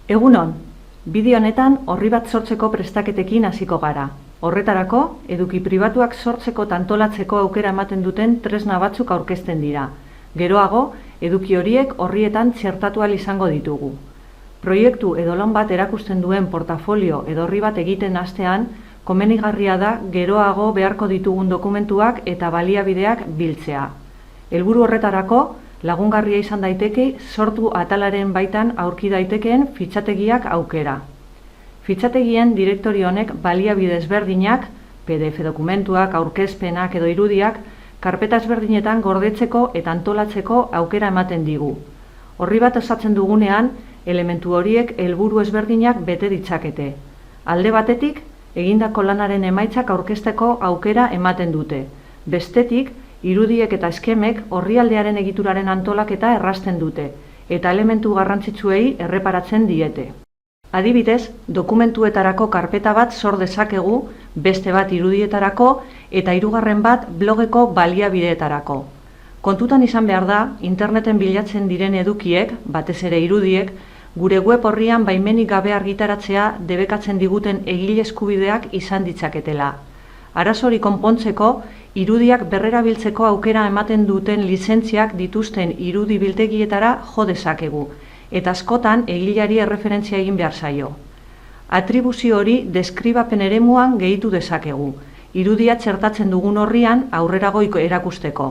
Egunon, bideo honetan orri bat sortzeko prestaketekin hasiko gara. Horretarako, eduki pribatuak sortzeko eta antolatzeko aukera ematen duten tresna batzuk aurkezten dira. Geroago, eduki horiek orrietan txertatu ahal izango ditugu. Proiektu edo lan bat erakusten duen portafolio edo orri bat egiten hastean, komenigarria da geroago beharko ditugun dokumentuak eta baliabideak biltzea. Helburu horretarako, lagungarria izan daiteke sortu atalaren baitan aurki daitekeen fitxategiak aukera. Fitxategien direktori honek baliabide ezberdinak, PDF dokumentuak, aurkezpenak edo irudiak, karpeta ezberdinetan gordetzeko eta antolatzeko aukera ematen digu. Orri bat osatzen dugunean, elementu horiek helburu ezberdinak bete ditzakete. Alde batetik, egindako lanaren emaitzak aurkezteko aukera ematen dute. Bestetik, irudiek eta eskemek orrialdearen egituraren antolaketa errazten dute, eta elementu garrantzitsuei erreparatzen diete. Adibidez, dokumentuetarako karpeta bat sor dezakegu, beste bat irudietarako eta hirugarren bat blogeko baliabideetarako. Kontutan izan behar da, interneten bilatzen diren edukiek, batez ere irudiek, gure web orrian baimenik gabe argitaratzea debekatzen diguten egile eskubideak izan ditzaketela. Arazori konpontzeko, irudiak berrerabiltzeko aukera ematen duten lizentziak dituzten irudi biltegietara jo dezakegu, eta askotan egileari erreferentzia egin behar zaio. Atribuzio hori deskribapen eremuan gehitu dezakegu, irudia txertatzen dugun orrian aurreragoiko erakusteko.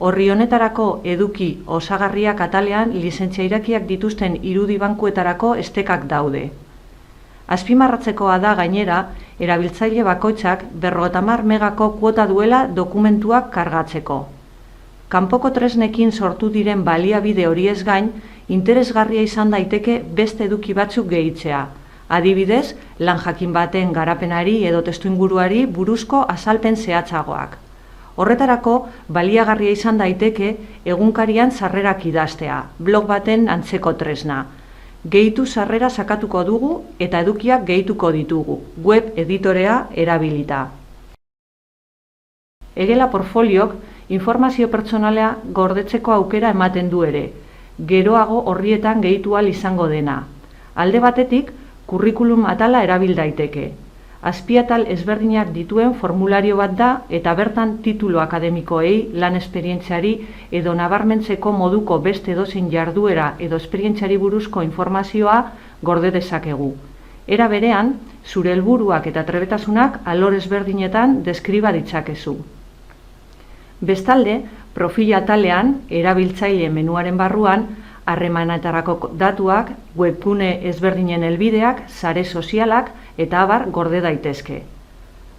Orri honetarako eduki osagarriak atalean lizentzia irakiak dituzten irudi bankuetarako estekak daude. Azpimarratzekoa da gainera, erabiltzaile bakoitzak 50 megako kuota duela dokumentuak kargatzeko. Kanpoko tresnekin sortu diren baliabide horiez gain, interesgarria izan daiteke beste eduki batzuk gehitzea. Adibidez, lan jakin baten garapenari edo testuinguruari buruzko azalpen zehatzagoak. Horretarako, baliagarria izan daiteke egunkarian sarrerak idaztea, blog baten antzeko tresna. Gehitu sarrera sakatuko dugu eta edukiak gehituko ditugu, web editorea erabilita. Egela portfoliok informazio pertsonala gordetzeko aukera ematen du ere, geroago orrietan gehitu ahal izango dena. Alde batetik, kurrikulum atala erabil daiteke. Azpiatal ezberdinak dituen formulario bat da eta bertan titulu akademikoei, lan esperientziari edo nabarmentzeko moduko beste edozein jarduera edo esperientziari buruzko informazioa gorde dezakegu. Era berean, zure helburuak eta trebetasunak alor ezberdinetan deskriba ditzakezu. Bestalde, profil atalean, erabiltzaile menuaren barruan, harremanetarako datuak, webgune ezberdinen helbideak, sare sozialak eta abar gorde daitezke.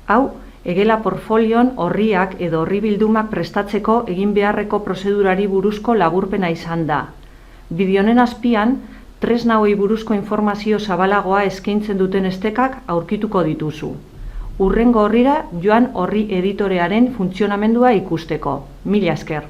Hau, Egela portfolion orriak edo orri bildumak prestatzeko egin beharreko prozedurari buruzko laburpena izan da. Bideo honen azpian, tresna hauei buruzko informazio zabalagoa eskaintzen duten estekak aurkituko dituzu. Hurrengo orrira joan orri editorearen funtzionamendua ikusteko. Mila esker!